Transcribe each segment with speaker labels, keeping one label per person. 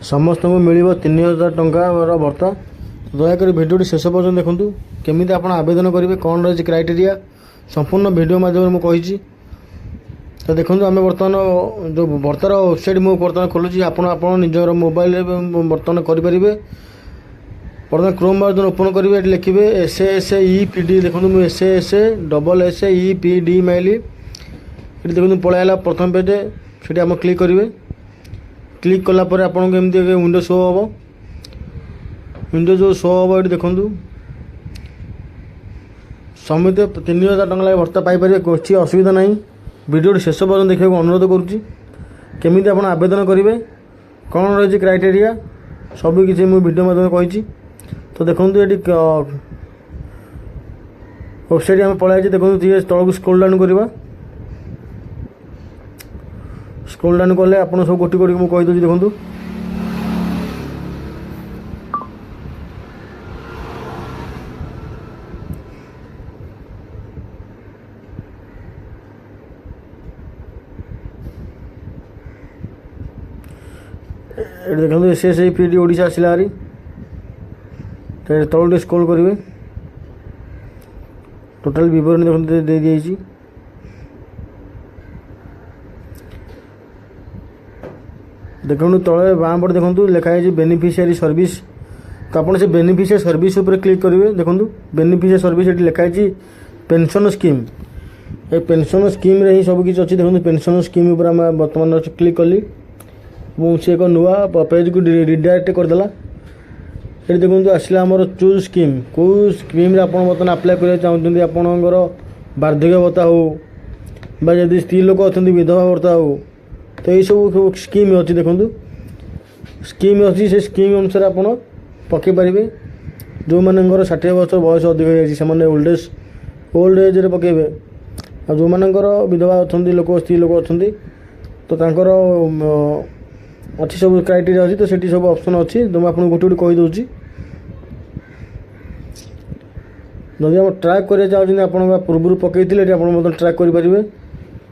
Speaker 1: समस्त को मिल 3000 टंकार भत्ता। दयाक भिडियो शेष पर्यटन देखूँ केमी आप आवेदन करेंगे कौन रही क्राइटेरिया संपूर्ण वीडियो माध्यम मुझे तो देखो आम बर्तमान जो भत्तार वेबसाइट मुझे बर्तमान खोलुची आप निजर मोबाइल बर्तमान करेंगे बर्तमान क्रोम ब्राउजर ओपन करेंगे ये लिखे SASEPD देखो मुझे SASEPD माइली ये देखो पलैला प्रथम पेज से आम क्लिक करेंगे क्लिक कलापर आपको एमती विंडो शो हम विंडो जो शो हम ये देखूँ समित 3000 टंका लगे भत्ता पाइपर किसी असुविधा ना वीडियो शेष पर्यटन देखा अनुरोध करुँची केमी आप आवेदन करेंगे कौन रही क्राइटेरिया सब किसी मुझे वीडियो माध्यम कही तो देखो ये वेबसाइट आम पलि देखो तौक स्क्रोल डाउन करवा स्क्रोल डाउन कले आप सब गोटी गोटी मुझे कहीदे देखूँ ये देखो SASEPD ओडिशा आसला हारी तौल स्क्रोल करेंगे टोटाल विवरण देखो दे दी देखो तले बाँ पटे देखो लिखाई बेनिफिशियरी सर्विस तो आप से बेनिफिशियरी सर्विस उपर क्लिक करेंगे देखो बेनिफिशियरी सर्विस ये लिखाई पेंशन स्कीम ये पेंशन स्कीम रे ही सब किसी अच्छी देखो पेंशन स्कीम उपर आम बर्तमान क्लिक कली मुझे एक नुआ पेज को रिडायरेक्ट करदेला ये देखो आसला आमर चूज स्कीम कौ स्कीम आप बर्तमान आप्लाय करा चाहते आपणकर वार्धक्य भत्ता हो जदि स्त्री लोक अच्छा विधवा भत्ता हो तो ये सब स्कीम अच्छी देखो स्कीम अच्छी से स्कीम अनुसार आप पकई पारे जो मानकर 60 वर्ष बयस अधिक हो ओल्ड एज रे पकेबे आ जो मानकर विधवा अच्छा लोक स्त्री लोक अच्छा तो अच्छी सब क्राइटेरिया अच्छी तो सेठी सब ऑप्शन अच्छी तो मैं आपको गोटे गोटे कहीदे जदि आप ट्रैक करा चाहते आप पूर्व पकई आप ट्रैक करेंगे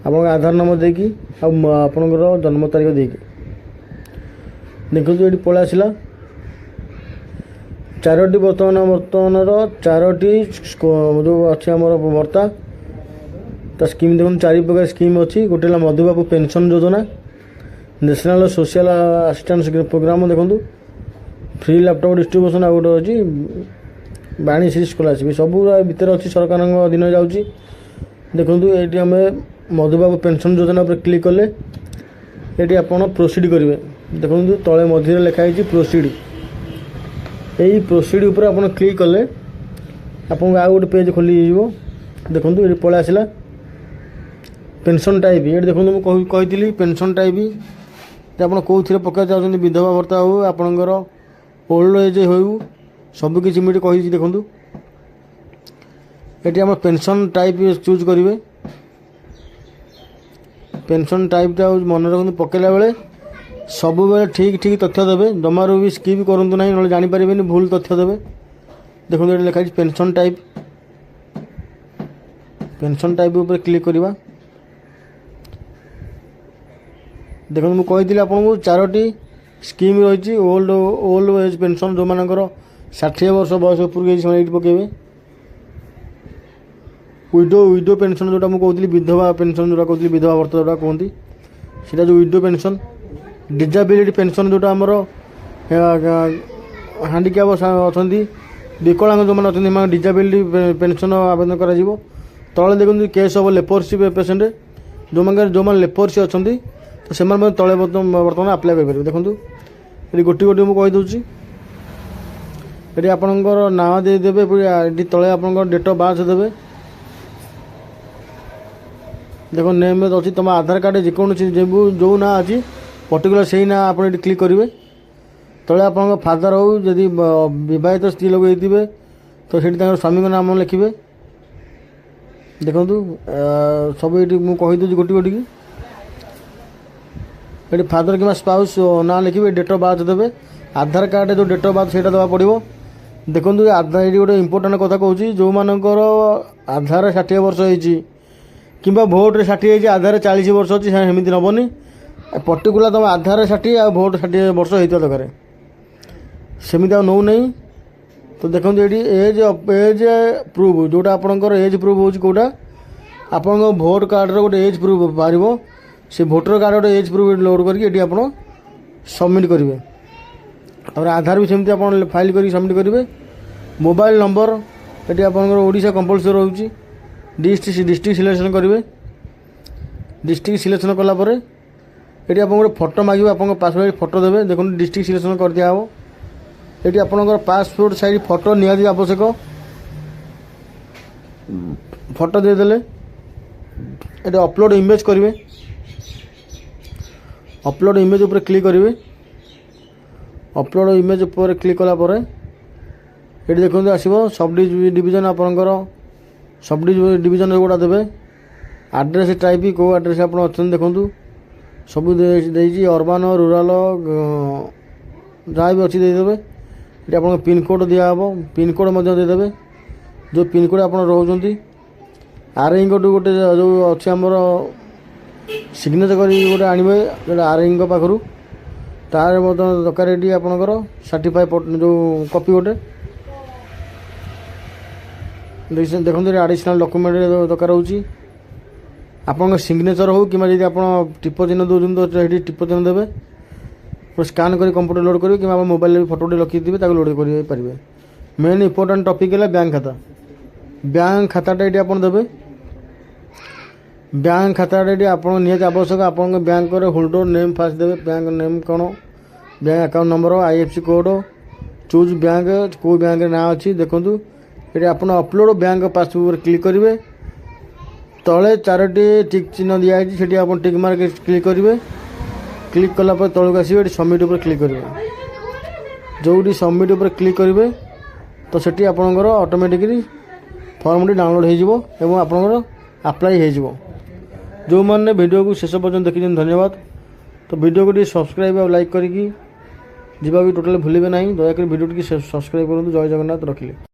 Speaker 1: आप आधार नंबर देकी आपणकर जन्म तारीख देकी देखो ये पलि आसला 4टी बर्तमान चारोटी जो अच्छी आम भत्ता तो स्कीम देखो 4 प्रकार स्कीम अच्छी गोटे मधुबाबू पेंशन योजना नेशनल सोशल असिस्टेंस प्रोग्राम देखो फ्री लैपटॉप डिस्ट्रीब्यूशन आ गोटे अच्छी बाणी श्री स्कॉलरशिप सब भितर अच्छी सरकार अधीन जाऊँगी देखो ये आम मधुबाबू पेंशन योजना पर क्लिक कले ये आप प्रोसीड करेंगे देखो तले मझे लिखाई प्रोसीड यही प्रोसीड उपर आप क्लिक कले आपको आउ गोटे पेज खोली देखो ये पलि आसला पेंशन टाइप ये देखो मुझे कही पेंशन टाइप आप कौन पकड़ चाहते विधवा भत्ता हो आपणकर ओल्ड एज हो सबकि मुझे कही देखूँ ये आम पेंशन टाइप चूज करेंगे पेंशन टाइपटा मन रखते पकेला बेले सब बेले ठीक ठीक तथ्य देवे जमारू भी स्किप करूँ ना ना जानीपारे भूल तथ्य देवे देखो ये लिखाई पेंशन टाइप उपर क्लिक करवा देखो मुझे कही आपको 4टी स्कीम रही ओल्ड एज पेंशन जो मानकर 60 वर्ष बयस ऊपर पकेबे विडो पेंशन जोटा मुझे कहती विधवा पेंशन जोटा कहती विधवा भत्ता जोटा कहती सीटा जो विडो पेंशन डिजाबिलिटी पेंशन जोटा आमर हैंडिक्याप अच्छा विकलांग जो मैंने डिजाबिलिटी पेंशन आवेदन कर तले देखते केस ऑफ लेपर्सी पेसेंट जो मैंने लेपर्सी अच्छा तो से तले बर्तमान आप्लाय करेंगे देखो ये गोटी गोटी मुझे कहीदे ये आपणकर ना देदेवे ये तले आप डेट ऑफ बर्थ देवे देखो नेम अच्छी तुम आधार कार्ड जेकोसी जो ना अच्छी पर्टिकुलर से ही ना आप क्लिक करेंगे तले आप फादर हो जदि बहित स्त्री लोक होते तो से स्वामी नाम लिखे देखो सब ये मुझे कहीदे गोटी गोटी ये फादर कि स्पाउस ना लिखे डेट ऑफ बर्थ देवे आधार कार्ड जो डेट ऑफ बर्थ से देवा पड़ो देखो आधार ये गोटे इंपोर्टाट कथा कहूँ जो मानकर आधार 60 वर्ष होती कि भोट्रे 60 आधार 40 वर्ष अच्छी सेमती नबनी पर्टिकुला तुम आधार 60 आ भोट 60 वर्ष होता दरकार सेमती नौ नहीं। तो देखो ये एज प्रूफ जोटा आपंकर एज प्रूफ हो कौटा आप भोट कार्ड रोटे एज प्रूफ बाहर से भोटर कार्ड गोटे एज प्रूफ लोड करके आप सबमिट करेंगे। और आधार भी सेमती आप फाइल कर सबमिट करेंगे। मोबाइल नंबर ये आपंकर कंपलसरी रोचे डिस्ट्रिक्ट सिलेक्शन करेंगे। डिस्ट्रिक्ट सिलेक्शन कलापर ये आप फोटो मांगे आप पासपोर्ट फोटो देवे देखो डिस्ट्रिक्ट सिलेक्शन कर दिया हे। ये आपंकर पासपोर्ट साइज फोटो निहाती आवश्यक फोटो देदेले ये अपलोड इमेज करेंगे। अपलोड इमेज ऊपर क्लिक करेंगे। अपलोड इमेज ऊपर क्लिक कलापर ये देखो आसो सब डिविजन आपंकर सब डिविजन गोटा देवे। आड्रेस टाइप कौ आड्रेस आप देखूँ सब अर्बान रूराल जहाँ भी अच्छी देदेवे। ये आप पिनकोड दिहब पिनकोड देदेवे जो पिनकोड आप रोच आरआई गोटे जो अच्छे आमर सिग्नेचर कर गोटे आणवे जो आरआई पाखु तार दरकार ये आपंकर सर्टिफाई जो कॉपी गोटे देखो एडिशनल डॉक्यूमेंट दरकार होची आपन सिग्नेचर हो कि आप टिप चिन्ह दौरान तो ये टिप चिन्ह देवे स्कान कर कंप्यूटर लोड करेंगे कि मोबाइल फोटो रखिथे लोड करेंगे। मेन इंपोर्टाट टपिक है बैंक खाता। बैंक खाताटा ये आप देवे। बैंक खाताटा ये आप निहत आवश्यक आप बैंक होल्डर नेम फास्ट देवे बैंक नेम कौन bank account number IFC code choose bank कौ बैंक ना अच्छी देखूँ ये आप अपलोड बैंक पासबुक क्लिक करेंगे। तले 4टी टिक चिन्ह दिखाई से आप टिक मार्क क्लिक करेंगे। क्लिक कलापर तलक आसो सबमिट उपर क्लिक करेंगे। जो सबमिट उपर क्लिक करेंगे तो सेठी आपंकर ऑटोमेटिकली फॉर्मटी डाउनलोड हो आपंकर अप्लाई हो। जो मैंने वीडियो को शेष पर्यटन देखी धन्यवाद। तो वीडियो को सब्सक्राइब और लाइक करके जीवा भी टोटाल भूलें ना। दयाकोरी वीडियो सब्सक्राइब करूँ। जय जगन्नाथ रखिले।